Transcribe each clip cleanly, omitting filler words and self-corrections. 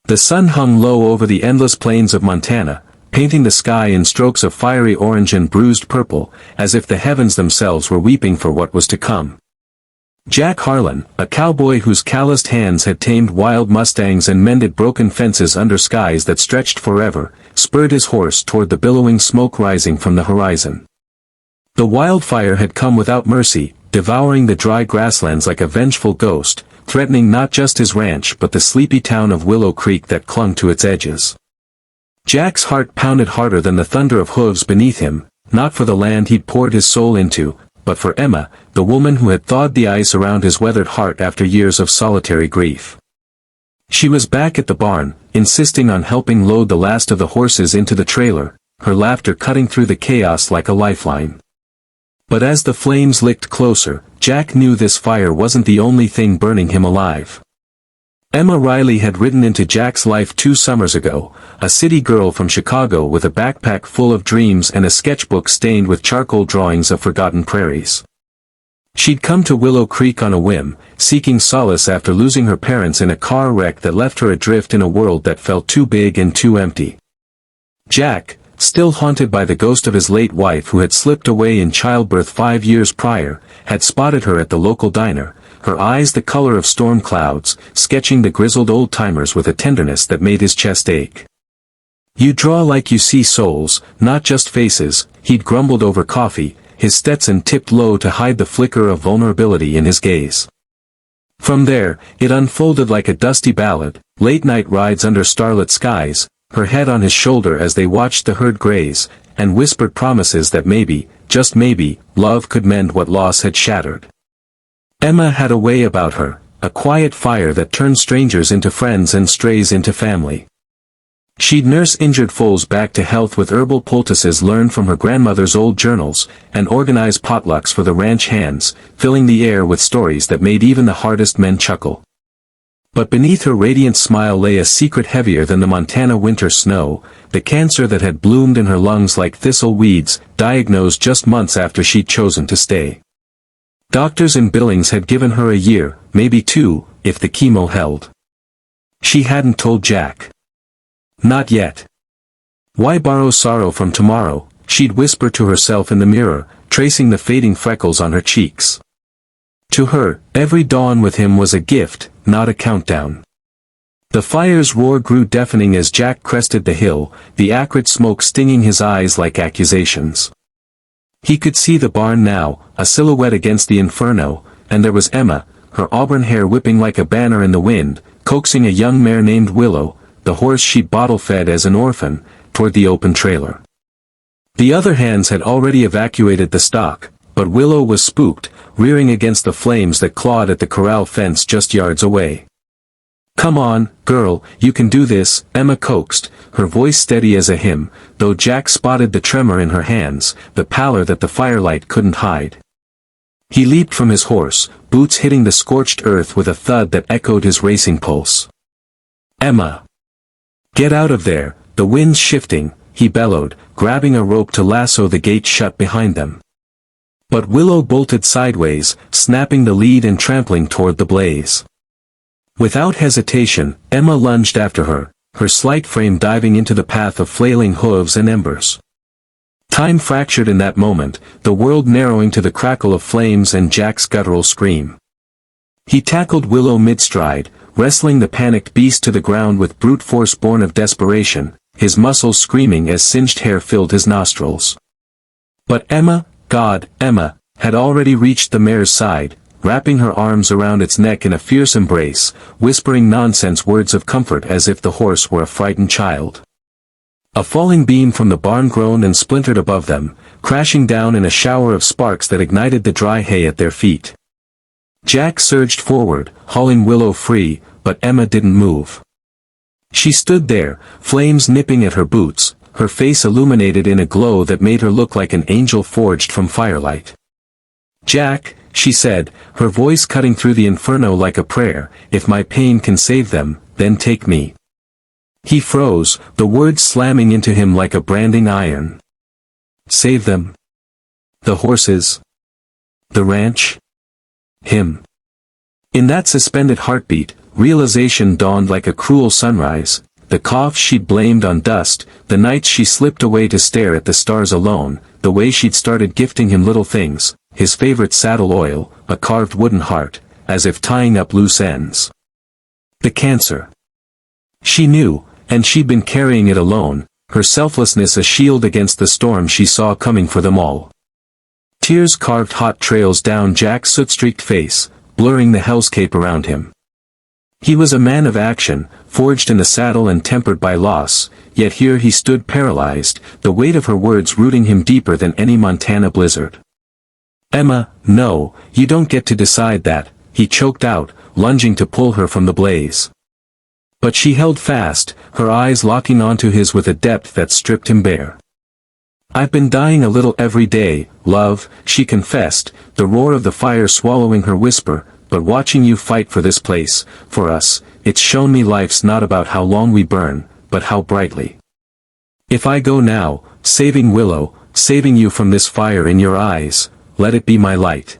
The sun hung low over the endless plains of Montana, painting the sky in strokes of fiery orange and bruised purple, as if the heavens themselves were weeping for what was to come. Jack Harlan, a cowboy whose calloused hands had tamed wild mustangs and mended broken fences under skies that stretched forever, spurred his horse toward the billowing smoke rising from the horizon. The wildfire had come without mercy, devouring the dry grasslands like a vengeful ghost, threatening not just his ranch but the sleepy town of Willow Creek that clung to its edges. Jack's heart pounded harder than the thunder of hooves beneath him, not for the land he'd poured his soul into, but for Emma, the woman who had thawed the ice around his weathered heart after years of solitary grief. She was back at the barn, insisting on helping load the last of the horses into the trailer, her laughter cutting through the chaos like a lifeline. But as the flames licked closer, Jack knew this fire wasn't the only thing burning him alive. Emma Riley had ridden into Jack's life 2 summers ago, a city girl from Chicago with a backpack full of dreams and a sketchbook stained with charcoal drawings of forgotten prairies. She'd come to Willow Creek on a whim, seeking solace after losing her parents in a car wreck that left her adrift in a world that felt too big and too empty. Jack, still haunted by the ghost of his late wife who had slipped away in childbirth 5 years prior, had spotted her at the local diner, her eyes the color of storm clouds, sketching the grizzled old-timers with a tenderness that made his chest ache. "You draw like you see souls, not just faces," he'd grumbled over coffee, his Stetson tipped low to hide the flicker of vulnerability in his gaze. From there, it unfolded like a dusty ballad, late-night rides under starlit skies, her head on his shoulder as they watched the herd graze, and whispered promises that maybe, just maybe, love could mend what loss had shattered. Emma had a way about her, a quiet fire that turned strangers into friends and strays into family. She'd nurse injured foals back to health with herbal poultices learned from her grandmother's old journals, and organize potlucks for the ranch hands, filling the air with stories that made even the hardest men chuckle. But beneath her radiant smile lay a secret heavier than the Montana winter snow, the cancer that had bloomed in her lungs like thistle weeds, diagnosed just months after she'd chosen to stay. Doctors in Billings had given her a year, maybe 2, if the chemo held. She hadn't told Jack. Not yet. Why borrow sorrow from tomorrow, she'd whisper to herself in the mirror, tracing the fading freckles on her cheeks. To her, every dawn with him was a gift, not a countdown. The fire's roar grew deafening as Jack crested the hill, the acrid smoke stinging his eyes like accusations. He could see the barn now, a silhouette against the inferno, and there was Emma, her auburn hair whipping like a banner in the wind, coaxing a young mare named Willow, the horse she'd bottle-fed as an orphan, toward the open trailer. The other hands had already evacuated the stock, but Willow was spooked, rearing against the flames that clawed at the corral fence just yards away. "Come on, girl, you can do this," Emma coaxed, her voice steady as a hymn, though Jack spotted the tremor in her hands, the pallor that the firelight couldn't hide. He leaped from his horse, boots hitting the scorched earth with a thud that echoed his racing pulse. "Emma! Get out of there, the wind's shifting," he bellowed, grabbing a rope to lasso the gate shut behind them. But Willow bolted sideways, snapping the lead and trampling toward the blaze. Without hesitation, Emma lunged after her, her slight frame diving into the path of flailing hooves and embers. Time fractured in that moment, the world narrowing to the crackle of flames and Jack's guttural scream. He tackled Willow mid-stride, wrestling the panicked beast to the ground with brute force born of desperation, his muscles screaming as singed hair filled his nostrils. But Emma, Emma, had already reached the mare's side, wrapping her arms around its neck in a fierce embrace, whispering nonsense words of comfort as if the horse were a frightened child. A falling beam from the barn groaned and splintered above them, crashing down in a shower of sparks that ignited the dry hay at their feet. Jack surged forward, hauling Willow free, but Emma didn't move. She stood there, flames nipping at her boots, her face illuminated in a glow that made her look like an angel forged from firelight. "Jack," she said, her voice cutting through the inferno like a prayer, "if my pain can save them, then take me." He froze, the words slamming into him like a branding iron. Save them? The horses? The ranch? Him? In that suspended heartbeat, realization dawned like a cruel sunrise. The coughs she'd blamed on dust, the nights she slipped away to stare at the stars alone, the way she'd started gifting him little things, his favorite saddle oil, a carved wooden heart, as if tying up loose ends. The cancer. She knew, and she'd been carrying it alone, her selflessness a shield against the storm she saw coming for them all. Tears carved hot trails down Jack's soot-streaked face, blurring the hellscape around him. He was a man of action, forged in the saddle and tempered by loss, yet here he stood paralyzed, the weight of her words rooting him deeper than any Montana blizzard. "Emma, no, you don't get to decide that," he choked out, lunging to pull her from the blaze. But she held fast, her eyes locking onto his with a depth that stripped him bare. "I've been dying a little every day, love," she confessed, the roar of the fire swallowing her whisper, "but watching you fight for this place, for us, it's shown me life's not about how long we burn, but how brightly. If I go now, saving Willow, saving you from this fire in your eyes, let it be my light."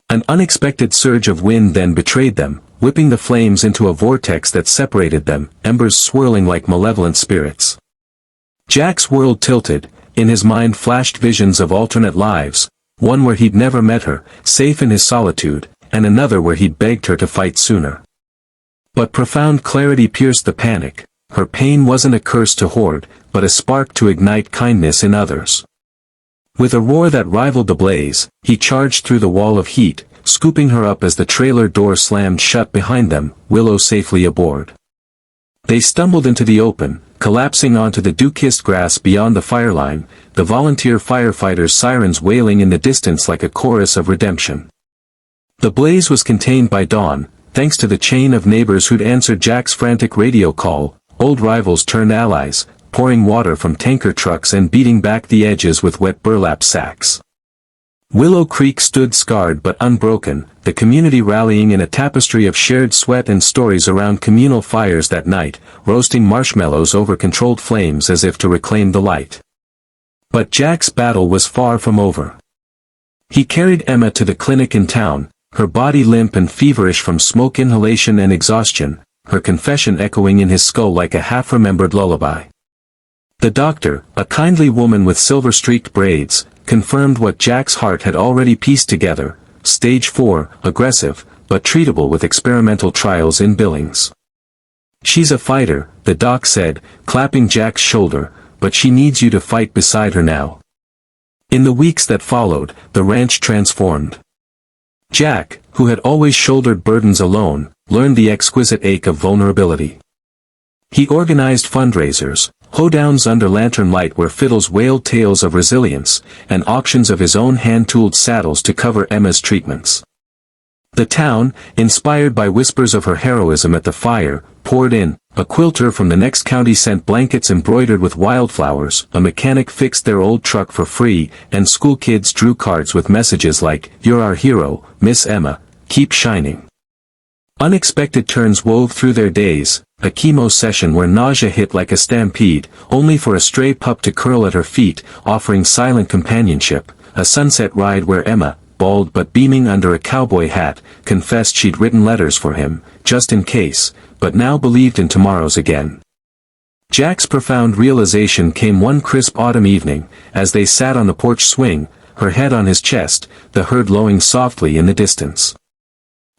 An unexpected surge of wind then betrayed them, whipping the flames into a vortex that separated them, embers swirling like malevolent spirits. Jack's world tilted, in his mind flashed visions of alternate lives, one where he'd never met her, safe in his solitude, and another where he'd begged her to fight sooner. But profound clarity pierced the panic. Her pain wasn't a curse to hoard, but a spark to ignite kindness in others. With a roar that rivaled the blaze, he charged through the wall of heat, scooping her up as the trailer door slammed shut behind them, Willow safely aboard. They stumbled into the open, collapsing onto the dew-kissed grass beyond the fire line, the volunteer firefighters' sirens wailing in the distance like a chorus of redemption. The blaze was contained by dawn, thanks to the chain of neighbors who'd answered Jack's frantic radio call, old rivals turned allies, pouring water from tanker trucks and beating back the edges with wet burlap sacks. Willow Creek stood scarred but unbroken, the community rallying in a tapestry of shared sweat and stories around communal fires that night, roasting marshmallows over controlled flames as if to reclaim the light. But Jack's battle was far from over. He carried Emma to the clinic in town, her body limp and feverish from smoke inhalation and exhaustion, her confession echoing in his skull like a half-remembered lullaby. The doctor, a kindly woman with silver-streaked braids, confirmed what Jack's heart had already pieced together: stage 4, aggressive, but treatable with experimental trials in Billings. "She's a fighter," the doc said, clapping Jack's shoulder, "but she needs you to fight beside her now." In the weeks that followed, the ranch transformed. Jack, who had always shouldered burdens alone, learned the exquisite ache of vulnerability. He organized fundraisers, hoedowns under lantern light where fiddles wailed tales of resilience, and auctions of his own hand-tooled saddles to cover Emma's treatments. The town, inspired by whispers of her heroism at the fire, poured in. A quilter from the next county sent blankets embroidered with wildflowers, a mechanic fixed their old truck for free, and school kids drew cards with messages like, "You're our hero, Miss Emma, keep shining." Unexpected turns wove through their days, a chemo session where nausea hit like a stampede, only for a stray pup to curl at her feet, offering silent companionship, a sunset ride where Emma, bald but beaming under a cowboy hat, confessed she'd written letters for him, just in case, but now believed in tomorrows again. Jack's profound realization came one crisp autumn evening, as they sat on the porch swing, her head on his chest, the herd lowing softly in the distance.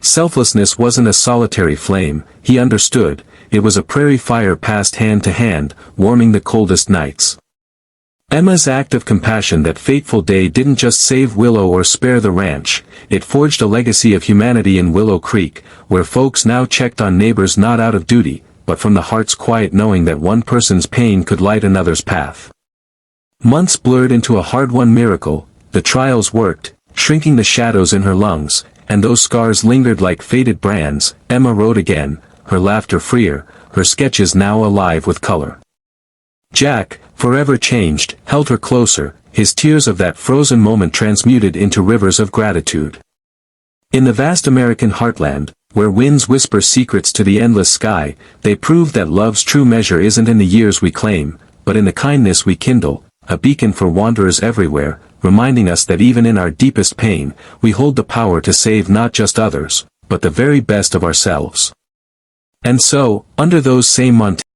Selflessness wasn't a solitary flame, he understood, it was a prairie fire passed hand to hand, warming the coldest nights. Emma's act of compassion that fateful day didn't just save Willow or spare the ranch, it forged a legacy of humanity in Willow Creek, where folks now checked on neighbors not out of duty, but from the heart's quiet knowing that one person's pain could light another's path. Months blurred into a hard-won miracle, the trials worked, shrinking the shadows in her lungs, and those scars lingered like faded brands. Emma wrote again, her laughter freer, her sketches now alive with color. Jack, forever changed, held her closer, his tears of that frozen moment transmuted into rivers of gratitude. In the vast American heartland, where winds whisper secrets to the endless sky, they proved that love's true measure isn't in the years we claim, but in the kindness we kindle, a beacon for wanderers everywhere, reminding us that even in our deepest pain, we hold the power to save not just others, but the very best of ourselves. And so, under those same Montana